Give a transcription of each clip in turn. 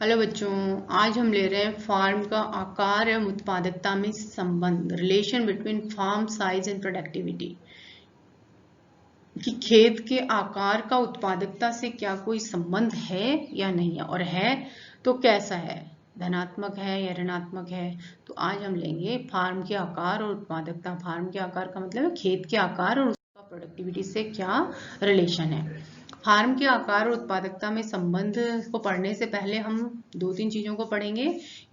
Hello बच्चों, आज हम ले रहे हैं फार्म का आकार एवं उत्पादकता में संबंध, relation between farm size and productivity. कि खेत के आकार का उत्पादकता से क्या कोई संबंध है या नहीं है, और है तो कैसा है, धनात्मक है या ऋणात्मक है। तो आज हम लेंगे फार्म के आकार और उत्पादकता। फार्म के आकार का मतलब है खेत के आकार और उसका प्रोडक्टिविटी से क्या रिलेशन है। फार्म के आकार और उत्पादकता में संबंध को पढ़ने से पहले हम दो तीन चीजों को पढ़ेंगे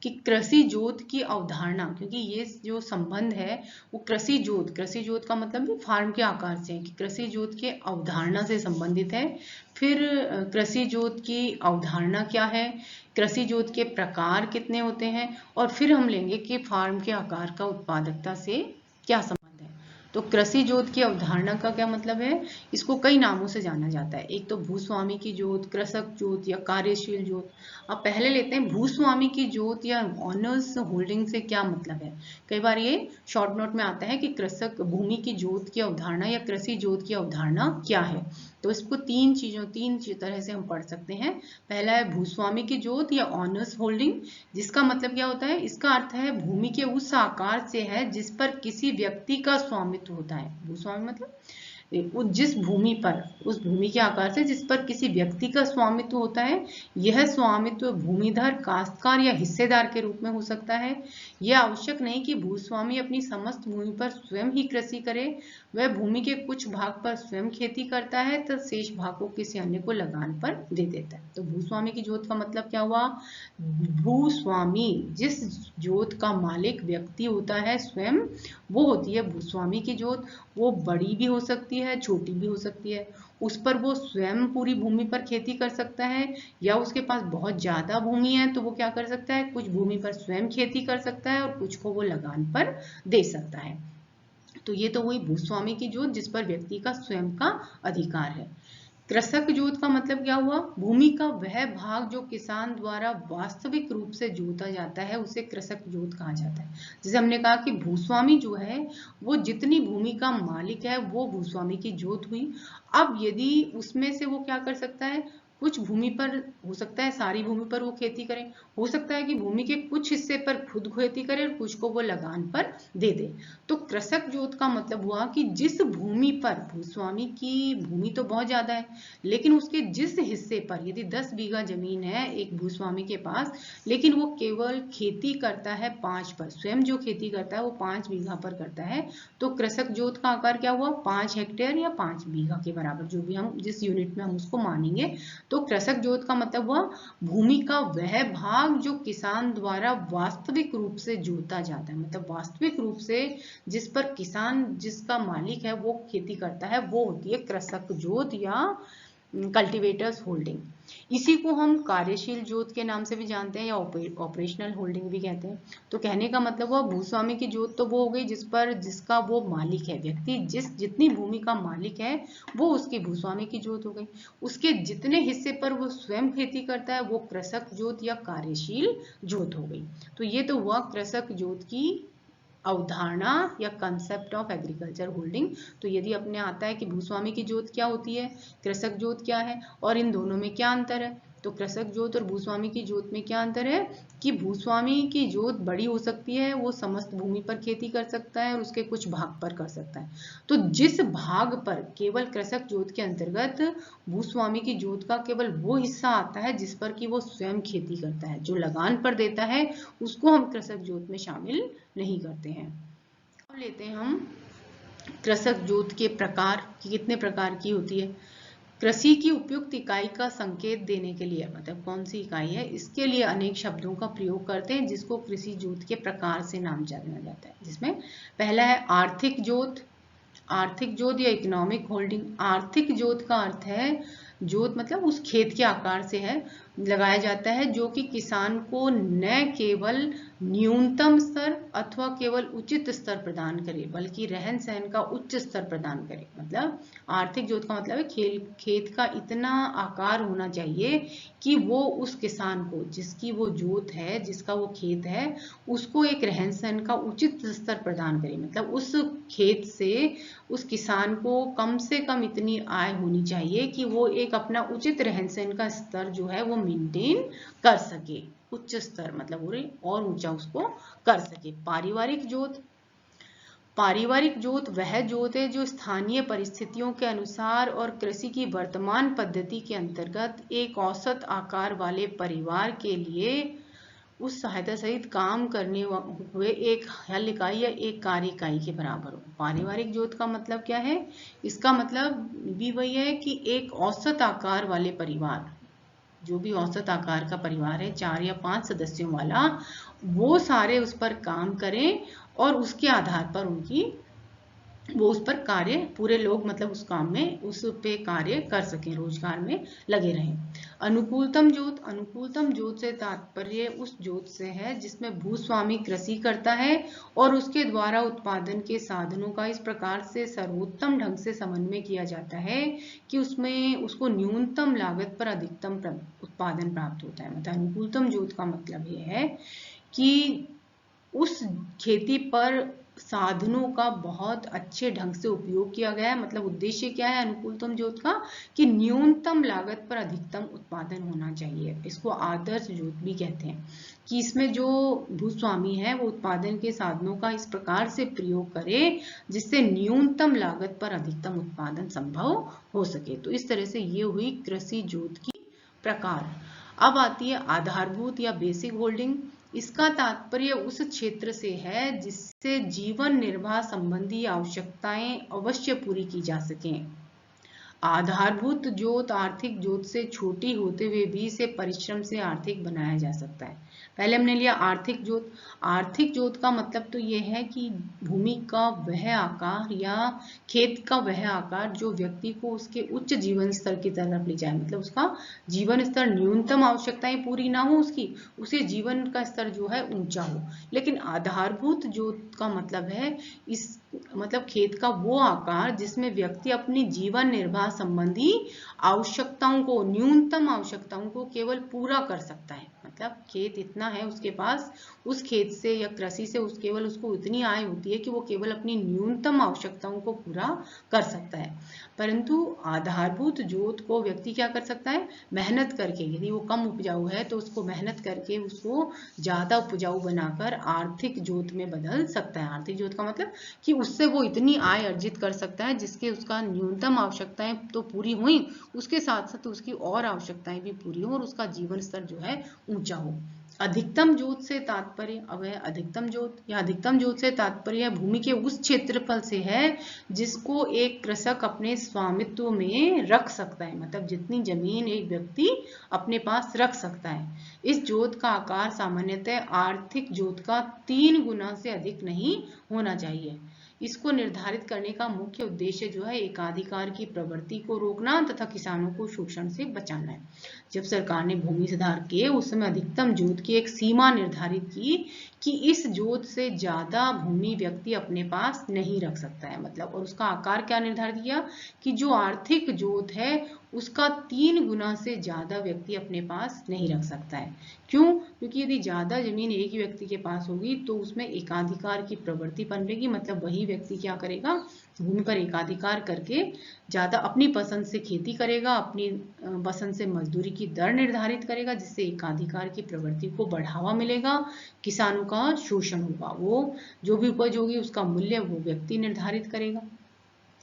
कि कृषि जोत की अवधारणा, क्योंकि ये जो संबंध है वो कृषि जोत का मतलब भी फार्म के आकार से है कि कृषि जोत के अवधारणा से संबंधित है। फिर कृषि जोत की अवधारणा क्या है, कृषि जोत के प्रकार कितने होते हैं, और फिर हम लेंगे कि फार्म के आकार का उत्पादकता से क्या संबंध है। तो कृषि जोत की अवधारणा का क्या मतलब है, इसको कई नामों से जाना जाता है। एक तो भूस्वामी की जोत, कृषक जोत या कार्यशील जोत। अब पहले लेते हैं भूस्वामी की जोत या ऑनर्स होल्डिंग से क्या मतलब है। कई बार ये शॉर्ट नोट में आता है कि कृषक भूमि की जोत की अवधारणा या कृषि जोत की अवधारणा क्या है। तो इसको तीन तरह से हम पढ़ सकते हैं। पहला है भूस्वामी की जोत या ऑनर्स होल्डिंग, जिसका मतलब क्या होता है, इसका अर्थ है भूमि के उस आकार से है जिस पर किसी व्यक्ति का स्वामित्व होता है। भूस्वामी मतलब जिस भूमि पर, उस भूमि के आकार से जिस पर किसी व्यक्ति का स्वामित्व होता है। यह स्वामित्व भूमिधर, काश्तकार या हिस्सेदार के रूप में हो सकता है। यह आवश्यक नहीं कि भूस्वामी अपनी समस्त भूमि पर स्वयं ही कृषि करे। वह भूमि के कुछ भाग पर स्वयं खेती करता है तो शेष भाग को किसी अन्य को लगान पर दे देता है। तो भूस्वामी की जोत का मतलब क्या हुआ, भूस्वामी जिस जोत का मालिक व्यक्ति होता है स्वयं, वो होती है भूस्वामी की जोत। वो बड़ी भी हो सकती है, छोटी भी हो सकती है। उस पर वो स्वयं पूरी भूमि पर खेती कर सकता है, या उसके पास बहुत ज्यादा भूमि है तो वो क्या कर सकता है, कुछ भूमि पर स्वयं खेती कर सकता है और कुछ को वो लगान पर दे सकता है। तो ये तो हुई भूस्वामी की जोत जिस पर व्यक्ति का स्वयं का अधिकार है। कृषक जोत का मतलब क्या हुआ, भूमि का वह भाग जो किसान द्वारा वास्तविक रूप से जोता जाता है उसे कृषक जोत कहा जाता है। जैसे हमने कहा कि भूस्वामी जो है वो जितनी भूमि का मालिक है वो भूस्वामी की जोत हुई। अब यदि उसमें से वो क्या कर सकता है, कुछ भूमि पर, हो सकता है सारी भूमि पर वो खेती करे, हो सकता है कि भूमि के कुछ हिस्से पर खुद खेती करे और कुछ को वो लगान पर दे दे। तो कृषक जोत का मतलब हुआ कि जिस भूमि पर, भूस्वामी की भूमि तो बहुत ज्यादा है, लेकिन उसके जिस हिस्से पर, यदि 10 बीघा जमीन है एक भूस्वामी के पास, लेकिन वो केवल खेती करता है 5 पर, स्वयं जो खेती करता है वो 5 बीघा पर करता है, तो कृषक जोत का आकार क्या हुआ, 5 हेक्टेयर या 5 बीघा के बराबर, जो भी हम जिस यूनिट में हम उसको मानेंगे। तो कृषक जोत का मतलब हुआ भूमि का वह भाग जो किसान द्वारा वास्तविक रूप से जोता जाता है, मतलब वास्तविक रूप से जिस पर किसान, जिसका मालिक है वो खेती करता है, वो होती है कृषक जोत या कल्टीवेटर्स होल्डिंग। इसी को हम कार्यशील जोत के नाम से भी जानते हैं या ऑपरेशनल होल्डिंग भी कहते हैं। तो कहने का मतलब हुआ भूस्वामी की जोत तो वो हो गई जिस पर, जिसका वो मालिक है व्यक्ति, जितनी भूमि का मालिक है वो उसकी भूस्वामी की जोत हो गई। उसके जितने हिस्से पर वो स्वयं खेती करता है वो कृषक जोत या कार्यशील जोत हो गई। तो ये तो हुआ कृषक जोत की अवधारणा या कंसेप्ट ऑफ एग्रीकल्चर होल्डिंग। तो यदि अपने आता है कि भूस्वामी की जोत क्या होती है, कृषक जोत क्या है, और इन दोनों में क्या अंतर है, तो कृषक जोत और भूस्वामी की जोत में क्या अंतर है कि भूस्वामी की जोत बड़ी हो सकती है, वो समस्त भूमि पर खेती कर सकता है और उसके कुछ भाग पर कर सकता है। तो जिस भाग पर, केवल कृषक जोत के अंतर्गत भूस्वामी की जोत का केवल वो हिस्सा आता है जिस पर कि वो स्वयं खेती करता है, जो लगान पर देता है उसको हम कृषक जोत में शामिल नहीं करते हैं। अब लेते हैं हम कृषक जोत के प्रकार कि कितने प्रकार की होती है। कृषि की उपयुक्त इकाई का संकेत देने के लिए, मतलब कौन सी इकाई है, इसके लिए अनेक शब्दों का प्रयोग करते हैं जिसको कृषि जोत के प्रकार से नाम जाना जाता है। जिसमें पहला है आर्थिक जोत। आर्थिक जोत या इकोनॉमिक होल्डिंग। आर्थिक जोत का अर्थ है, जोत मतलब उस खेत के आकार से है, लगाया जाता है जो कि किसान को न केवल न्यूनतम स्तर अथवा केवल उचित स्तर प्रदान करे बल्कि रहन सहन का उच्च स्तर प्रदान करे। मतलब आर्थिक जोत का मतलब है खेत का इतना आकार होना चाहिए कि वो उस किसान को, जिसकी वो जोत है, जिसका वो खेत है, उसको एक रहन सहन का उचित स्तर प्रदान करे। मतलब उस खेत से उस किसान को कम से कम इतनी आय होनी चाहिए कि वो एक अपना उचित रहन सहन का स्तर जो है वो मेंटेन कर सके, उच्च स्तर मतलब और ऊंचा उसको कर सके। पारिवारिक जोत, पारिवारिक जोत वह जोत है जो स्थानीय परिस्थितियों के अनुसार और कृषि की वर्तमान पद्धति के अंतर्गत एक औसत आकार वाले परिवार के लिए उस सहायता सहित काम करने हुए एक हल इकाई या एक कार्य इकाई के बराबर हो। पारिवारिक जोत का मतलब क्या है? इसका मतलब भी वही है कि एक औसत आकार वाले परिवार, जो भी औसत आकार का परिवार है 4 या 5 सदस्यों वाला, वो सारे उस पर काम करें और उसके आधार पर वो उस पर कार्य, पूरे लोग मतलब उस काम में उस पे कार्य कर सकें, रोजगार में लगे रहें। अनुकूलतम जोत, अनुकूलतम जोत से तात्पर्य उस जोत से है जिसमें भूस्वामी कृषि करता है और उसके द्वारा उत्पादन के साधनों का इस प्रकार से सर्वोत्तम ढंग से समन्वय किया जाता है कि उसमें उसको न्यूनतम लागत पर अधिकतम उत्पादन प्राप्त होता है। मतलब अनुकूलतम जोत का मतलब ये है कि उस खेती पर साधनों का बहुत अच्छे ढंग से उपयोग किया गया है। मतलब उद्देश्य क्या है अनुकूलतम जोत का? कि न्यूनतम लागत पर अधिकतम उत्पादन होना चाहिए। इसको आदर्श जोत भी कहते हैं कि इसमें जो भूस्वामी है वो उत्पादन के साधनों का इस प्रकार से प्रयोग करे जिससे न्यूनतम लागत पर अधिकतम उत्पादन संभव हो सके। तो इस तरह से ये हुई कृषि जोत की प्रकार। अब आती है आधारभूत या बेसिक होल्डिंग। इसका तात्पर्य उस क्षेत्र से है जिससे जीवन निर्वाह संबंधी आवश्यकताएं अवश्य पूरी की जा सकें। आधारभूत जोत आर्थिक जोत से छोटी होते हुए भी इसे परिश्रम से आर्थिक बनाया जा सकता है। पहले हमने लिया आर्थिक जोत। आर्थिक जोत का मतलब तो यह है कि भूमि का वह आकार या खेत का वह आकार जो व्यक्ति को उसके उच्च जीवन स्तर की तरफ ले जाए। मतलब उसका जीवन स्तर, न्यूनतम आवश्यकताएं पूरी ना हो उसकी, उसे जीवन का स्तर जो है ऊंचा हो। लेकिन आधारभूत जोत का मतलब है इस मतलब खेत का वो आकार जिसमें व्यक्ति अपनी जीवन निर्वाह संबंधी आवश्यकताओं को, न्यूनतम आवश्यकताओं को केवल पूरा कर सकता है। मतलब खेत इतना है उसके पास, उस खेत से या कृषि से केवल उसको इतनी आय होती है कि वो केवल अपनी न्यूनतम आवश्यकताओं को पूरा कर सकता है। परंतु आधारभूत जोत को व्यक्ति क्या कर सकता है? मेहनत करके, यदि वो कम उपजाऊ है तो उसको मेहनत करके उसको ज्यादा उपजाऊ बनाकर आर्थिक जोत में बदल सकता है। आर्थिक जोत का मतलब कि उससे वो इतनी आय अर्जित कर सकता है जिसके उसका न्यूनतम आवश्यकताएं तो पूरी हुई, उसके साथ साथ उसकी और आवश्यकताएं भी पूरी हो और उसका जीवन स्तर जो है ऊंचा हो। अधिकतम जोत से तात्पर्य, अब है अधिकतम जोत, या अधिकतम जोत से तात्पर्य भूमि के उस क्षेत्रफल से है जिसको एक कृषक अपने स्वामित्व में रख सकता है। मतलब जितनी जमीन एक व्यक्ति अपने पास रख सकता है। इस जोत का आकार सामान्यतः आर्थिक जोत का 3 गुना से अधिक नहीं होना चाहिए। इसको निर्धारित करने का मुख्य उद्देश्य जो है एकाधिकार की प्रवृत्ति को रोकना तथा किसानों को शोषण से बचाना है। जब सरकार ने भूमि सुधार किए उस समय अधिकतम जोत की एक सीमा निर्धारित की कि इस जोत से ज्यादा भूमि व्यक्ति अपने पास नहीं रख सकता है। मतलब और उसका आकार क्या निर्धारित किया कि जो आर्थिक जोत है उसका 3 गुना से ज्यादा व्यक्ति अपने पास नहीं रख सकता है। क्यों? क्योंकि यदि ज्यादा जमीन एक ही व्यक्ति के पास होगी तो उसमें एकाधिकार की प्रवृत्ति पनपेगी। मतलब वही व्यक्ति क्या करेगा? भूमि पर एकाधिकार करके ज्यादा अपनी पसंद से खेती करेगा, अपनी पसंद से मजदूरी की दर निर्धारित करेगा, जिससे एकाधिकार की प्रवृत्ति को बढ़ावा मिलेगा, किसानों का शोषण होगा। वो जो भी उपज होगी उसका मूल्य वो व्यक्ति निर्धारित करेगा।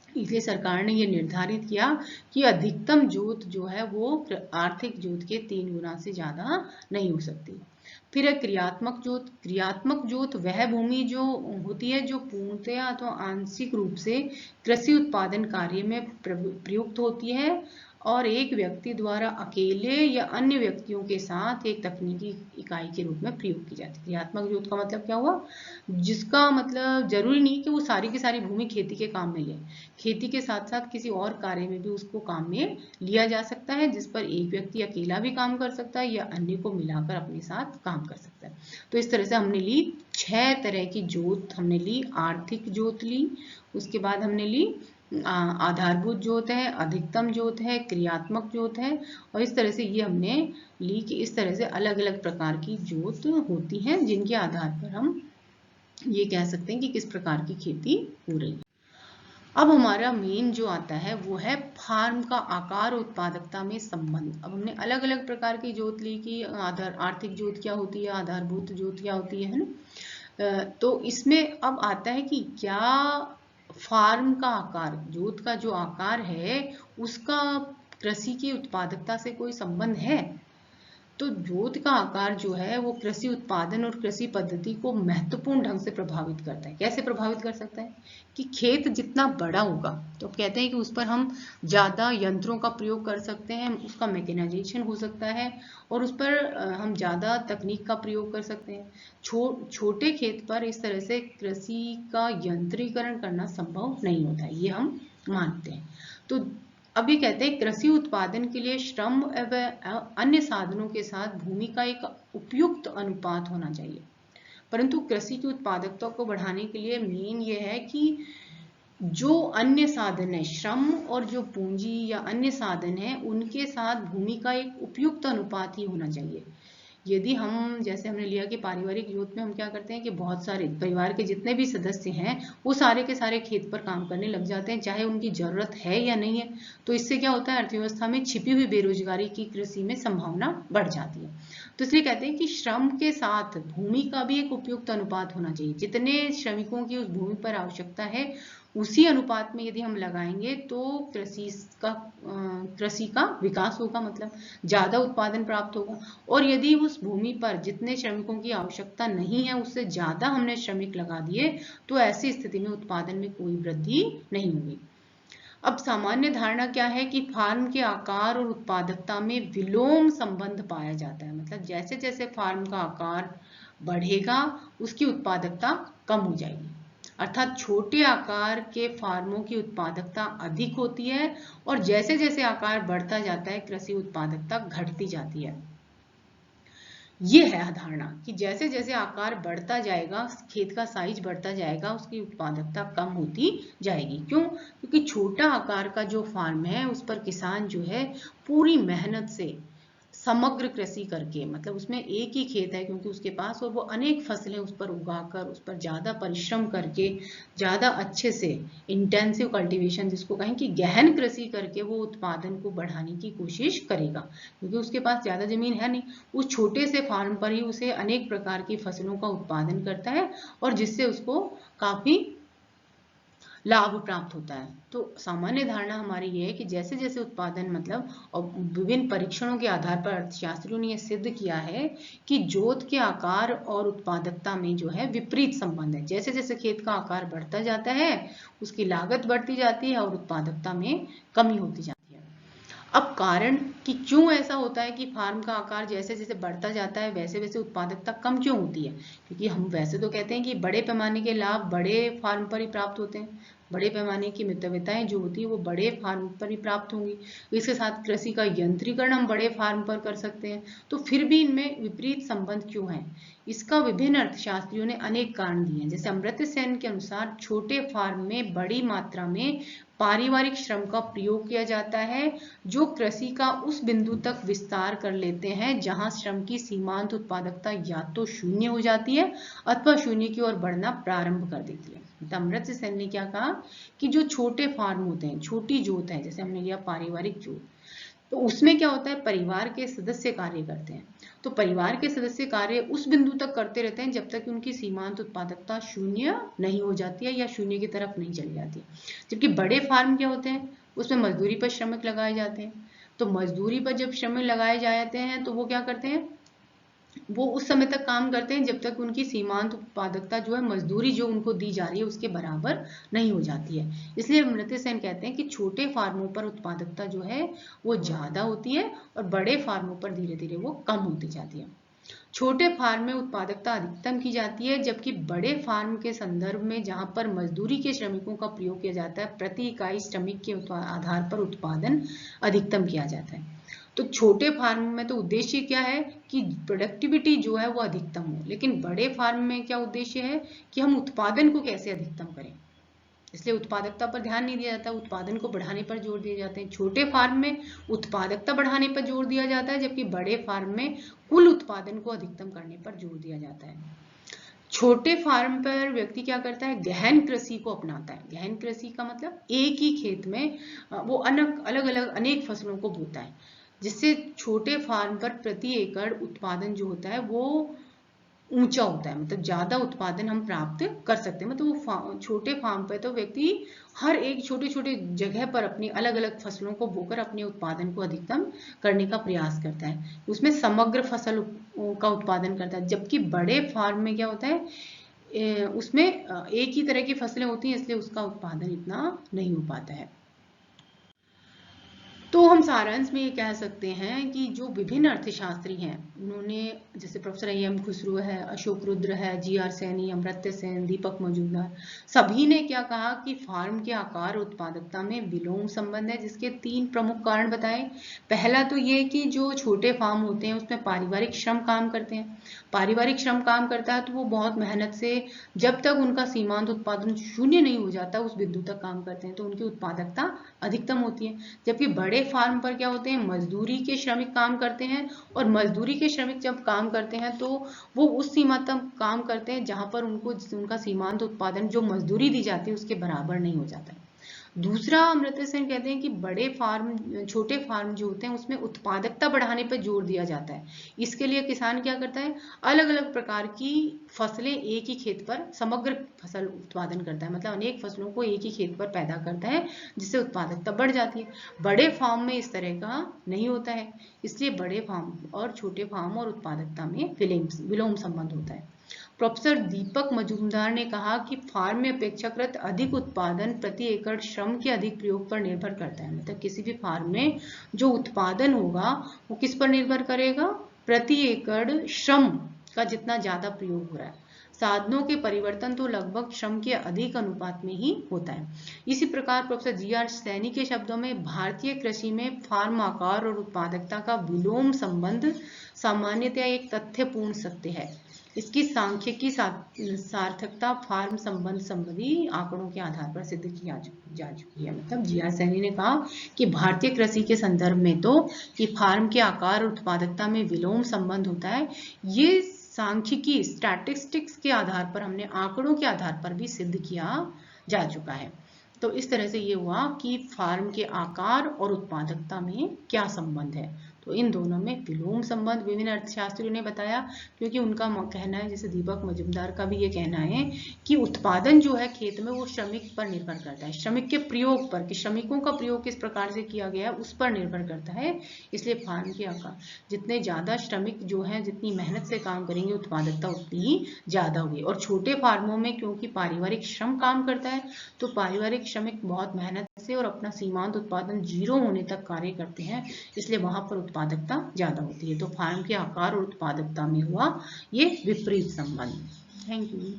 इसलिए सरकार ने ये निर्धारित किया कि अधिकतम जोत जो है वो आर्थिक जोत के 3 गुना से ज्यादा नहीं हो सकती। फिर है क्रियात्मक जोत। क्रियात्मक जोत वह भूमि जो होती है जो पूर्णतया अथवा आंशिक रूप से कृषि उत्पादन कार्य में प्रयुक्त होती है और एक व्यक्ति द्वारा अकेले या अन्य व्यक्तियों के साथ एक तकनीकी इकाई के रूप में प्रयोग की जाती है। क्रियात्मक जोत का मतलब क्या हुआ? जिसका मतलब जरूरी नहीं कि वो सारी की सारी भूमि खेती के काम में ले, खेती के साथ साथ किसी और कार्य में भी उसको काम में लिया जा सकता है, जिस पर एक व्यक्ति अकेला भी काम कर सकता है या अन्य को मिलाकर अपने साथ काम कर सकता है। तो इस तरह से हमने ली 6 तरह की जोत। हमने ली आर्थिक जोत ली, उसके बाद हमने ली आधारभूत जोत है, अधिकतम जोत है, क्रियात्मक जोत है, और इस तरह से ये हमने ली कि इस तरह से अलग अलग प्रकार की जोत होती हैं जिनके आधार पर हम ये कह सकते हैं कि किस प्रकार की खेती हो रही है। अब हमारा मेन जो आता है वो है फार्म का आकार उत्पादकता में संबंध। अब हमने अलग अलग प्रकार की जोत ली कि आर्थिक जोत क्या होती है, आधारभूत जोत क्या होती है ना। तो इसमें अब आता है कि क्या फार्म का आकार, जोत का जो आकार है उसका कृषि की उत्पादकता से कोई संबंध है। तो जोत का आकार जो है वो कृषि उत्पादन और कृषि पद्धति को महत्वपूर्ण ढंग से प्रभावित करता है। कैसे प्रभावित कर सकता है कि खेत जितना बड़ा होगा तो कहते हैं कि उस पर हम ज्यादा यंत्रों का प्रयोग कर सकते हैं, उसका मैकेनाइजेशन हो सकता है और उस पर हम ज्यादा तकनीक का प्रयोग कर सकते हैं। छोटे खेत पर इस तरह से कृषि का यंत्रीकरण करना संभव नहीं होता है, ये हम मानते हैं। तो अब ये कहते हैं कृषि उत्पादन के लिए श्रम एवं अन्य साधनों के साथ भूमि का एक उपयुक्त अनुपात होना चाहिए। परंतु कृषि की उत्पादकता को बढ़ाने के लिए मेन ये है कि जो अन्य साधन है, श्रम और जो पूंजी या अन्य साधन है, उनके साथ भूमि का एक उपयुक्त अनुपात ही होना चाहिए। यदि हम, जैसे हमने लिया कि पारिवारिक जोत में हम क्या करते हैं कि बहुत सारे परिवार के जितने भी सदस्य हैं वो सारे के सारे खेत पर काम करने लग जाते हैं, चाहे उनकी जरूरत है या नहीं है। तो इससे क्या होता है, अर्थव्यवस्था में छिपी हुई बेरोजगारी की कृषि में संभावना बढ़ जाती है। तो इसलिए कहते हैं कि श्रम के साथ भूमि का भी एक उपयुक्त अनुपात होना चाहिए। जितने श्रमिकों की उस भूमि पर आवश्यकता है उसी अनुपात में यदि हम लगाएंगे तो कृषि का विकास होगा, मतलब ज्यादा उत्पादन प्राप्त होगा। और यदि उस भूमि पर जितने श्रमिकों की आवश्यकता नहीं है उससे ज्यादा हमने श्रमिक लगा दिए तो ऐसी स्थिति में उत्पादन में कोई वृद्धि नहीं होगी। अब सामान्य धारणा क्या है कि फार्म के आकार और उत्पादकता में विलोम संबंध पाया जाता है, मतलब जैसे जैसे फार्म का आकार बढ़ेगा उसकी उत्पादकता कम हो जाएगी। अर्थात छोटे आकार के फार्मों की उत्पादकता अधिक होती है और जैसे जैसे आकार बढ़ता जाता है कृषि उत्पादकता घटती जाती है। ये है धारणा कि जैसे जैसे आकार बढ़ता जाएगा, खेत का साइज बढ़ता जाएगा, उसकी उत्पादकता कम होती जाएगी। क्यों? क्योंकि छोटा आकार का जो फार्म है उस पर किसान जो है पूरी मेहनत से समग्र कृषि करके, मतलब उसमें एक ही खेत है क्योंकि उसके पास, और वो अनेक फसलें उस पर उगाकर उस पर ज्यादा परिश्रम करके ज्यादा अच्छे से इंटेंसिव कल्टीवेशन जिसको कहें कि गहन कृषि करके वो उत्पादन को बढ़ाने की कोशिश करेगा, क्योंकि उसके पास ज्यादा जमीन है नहीं। उस छोटे से फार्म पर ही उसे अनेक प्रकार की फसलों का उत्पादन करता है और जिससे उसको काफी लाभ प्राप्त होता है। तो सामान्य धारणा हमारी ये है कि जैसे जैसे उत्पादन, मतलब और विभिन्न परीक्षणों के आधार पर अर्थशास्त्रियों ने यह सिद्ध किया है कि जोत के आकार और उत्पादकता में जो है विपरीत संबंध है। जैसे जैसे खेत का आकार बढ़ता जाता है उसकी लागत बढ़ती जाती है और उत्पादकता में कमी होती जाती है। अब कारण कि क्यों ऐसा होता है कि फार्म का आकार जैसे जैसे बढ़ता जाता है वैसे वैसे उत्पादकता कम क्यों होती है, क्योंकि हम वैसे तो कहते हैं कि बड़े पैमाने के लाभ बड़े फार्म पर ही प्राप्त होते हैं, बड़े पैमाने की मितव्यताएं जो होती है वो बड़े फार्म पर ही प्राप्त होंगी। इसके साथ कृषि का यंत्रीकरण हम बड़े फार्म पर कर सकते हैं। तो फिर भी इनमें विपरीत संबंध क्यों है? इसका विभिन्न अर्थशास्त्रियों ने अनेक कारण दिए हैं। जैसे अमर्त्य सेन के अनुसार छोटे फार्म में बड़ी मात्रा में पारिवारिक श्रम का प्रयोग किया जाता है जो कृषि का उस बिंदु तक विस्तार कर लेते हैं जहां श्रम की सीमांत उत्पादकता या तो शून्य हो जाती है अथवा शून्य की ओर बढ़ना प्रारंभ कर देती है। अमर्त्य सेन ने क्या कहा कि जो छोटे फार्म होते हैं, छोटी जोत है, जैसे हमने लिया पारिवारिक जोत, तो उसमें क्या होता है परिवार के सदस्य कार्य करते हैं। तो परिवार के सदस्य कार्य उस बिंदु तक करते रहते हैं जब तक उनकी सीमांत उत्पादकता शून्य नहीं हो जाती है या शून्य की तरफ नहीं चली जाती। जबकि बड़े फार्म क्या होते हैं, उसमें मजदूरी पर श्रमिक लगाए जाते हैं। तो मजदूरी पर जब श्रमिक लगाए जाते हैं तो वो क्या करते हैं, वो उस समय तक काम करते हैं जब तक उनकी सीमांत उत्पादकता जो है मजदूरी जो उनको दी जा रही है उसके बराबर नहीं हो जाती है। इसलिए अमर्त्य सेन कहते हैं कि छोटे फार्मों पर उत्पादकता जो है वो ज्यादा होती है और बड़े फार्मों पर धीरे धीरे वो कम होती जाती है। छोटे फार्म में उत्पादकता अधिकतम की जाती है जबकि बड़े फार्म के संदर्भ में जहां पर मजदूरी के श्रमिकों का प्रयोग किया जाता है प्रति इकाई श्रमिक के आधार पर उत्पादन अधिकतम किया जाता है। तो छोटे फार्म में तो उद्देश्य क्या है कि प्रोडक्टिविटी जो है वो अधिकतम हो, लेकिन बड़े फार्म में क्या उद्देश्य है कि हम उत्पादन को कैसे अधिकतम करें। इसलिए उत्पादकता पर ध्यान नहीं दिया जाता, उत्पादन को बढ़ाने पर जोर दिए जाते हैं। छोटे फार्म में उत्पादकता बढ़ाने पर जोर दिया जाता है जबकि बड़े फार्म में कुल उत्पादन को अधिकतम करने पर जोर दिया जाता है। छोटे फार्म पर व्यक्ति क्या करता है, गहन कृषि को अपनाता है। गहन कृषि का मतलब एक ही खेत में वो अलग अलग अनेक फसलों को बोता है, जिससे छोटे फार्म पर प्रति एकड़ उत्पादन जो होता है वो ऊंचा होता है, मतलब ज्यादा उत्पादन हम प्राप्त कर सकते हैं। मतलब वो छोटे फार्म पर तो व्यक्ति हर एक छोटे छोटे जगह पर अपनी अलग अलग फसलों को बोकर अपने उत्पादन को अधिकतम करने का प्रयास करता है, उसमें समग्र फसल का उत्पादन करता है। जबकि बड़े फार्म में क्या होता है, उसमें एक ही तरह की फसलें होती हैं, इसलिए उसका उत्पादन इतना नहीं हो पाता है। तो हम सारांश में ये कह सकते हैं कि जो विभिन्न अर्थशास्त्री हैं, उन्होंने, जैसे प्रोफेसर एम खुसरो है, अशोक रुद्र है, जीआर सैनी, अमर्त्य सेन, दीपक मजूमदार, सभी ने क्या कहा कि फार्म के आकार उत्पादकता में विलोम संबंध है, जिसके 3 प्रमुख कारण बताए। पहला तो ये कि जो छोटे फार्म होते हैं उसमें पारिवारिक श्रम काम करते हैं। पारिवारिक श्रम काम करता है तो वो बहुत मेहनत से, जब तक उनका सीमांत उत्पादन शून्य नहीं हो जाता उस बिंदु तक काम करते हैं, तो उनकी उत्पादकता अधिकतम होती है। जबकि बड़े फार्म पर क्या होते हैं, मजदूरी के श्रमिक काम करते हैं, और मजदूरी के श्रमिक जब काम करते हैं तो वो उस सीमा तक काम करते हैं जहां पर उनका सीमांत उत्पादन जो मजदूरी दी जाती है उसके बराबर नहीं हो जाता है। दूसरा, अमर्त्य सेन कहते हैं कि बड़े फार्म, छोटे फार्म जो होते हैं उसमें उत्पादकता बढ़ाने पर जोर दिया जाता है। इसके लिए किसान क्या करता है, अलग अलग प्रकार की फसलें एक ही खेत पर समग्र फसल उत्पादन करता है, मतलब अनेक फसलों को एक ही खेत पर पैदा करता है, जिससे उत्पादकता बढ़ जाती है। बड़े फार्म में इस तरह का नहीं होता है, इसलिए बड़े फार्म और छोटे फार्म और उत्पादकता में विलोम संबंध होता है। प्रोफेसर दीपक मजूमदार ने कहा कि फार्म में अपेक्षाकृत अधिक उत्पादन प्रति एकड़ श्रम के अधिक प्रयोग पर निर्भर करता है। मतलब किसी भी फार्म में जो उत्पादन होगा वो किस पर निर्भर करेगा, प्रति एकड़ श्रम का जितना ज्यादा प्रयोग हो रहा है। साधनों के परिवर्तन तो लगभग श्रम के अधिक अनुपात में ही होता है। इसी प्रकार प्रोफेसर जीआर सैनी के शब्दों में भारतीय कृषि में फार्म आकार और उत्पादकता का विलोम संबंध सामान्यतया एक तथ्यपूर्ण सत्य है। इसकी सांख्यिकी सार्थकता फार्म संबंध संबंधी आंकड़ों के आधार पर सिद्ध की जा चुकी है। मतलब जीआर सैनी ने कहा कि भारतीय कृषि के संदर्भ में तो कि फार्म के आकार और उत्पादकता में विलोम संबंध होता है, ये सांख्यिकी स्टैटिस्टिक्स के आधार पर, हमने आंकड़ों के आधार पर भी सिद्ध किया जा चुका है। तो इस तरह से ये हुआ कि फार्म के आकार और उत्पादकता में क्या संबंध है। तो इन दोनों में विलोम संबंध विभिन्न अर्थशास्त्रियों ने बताया, क्योंकि उनका कहना है, जैसे दीपक मजूमदार का भी ये कहना है कि उत्पादन जो है खेत में वो श्रमिक पर निर्भर करता है, श्रमिक के प्रयोग पर, कि श्रमिकों का प्रयोग किस प्रकार से किया गया है उस पर निर्भर करता है। इसलिए फार्म के आकार, जितने ज्यादा श्रमिक जो है जितनी मेहनत से काम करेंगे उत्पादकता उतनी ही ज्यादा होगी। और छोटे फार्मों में क्योंकि पारिवारिक श्रम काम करता है तो पारिवारिक श्रमिक बहुत मेहनत से और अपना सीमांत उत्पादन 0 होने तक कार्य करते हैं, इसलिए वहां पर उत्पादकता ज्यादा होती है। तो फार्म के आकार और उत्पादकता में हुआ ये विपरीत संबंध। Thank you.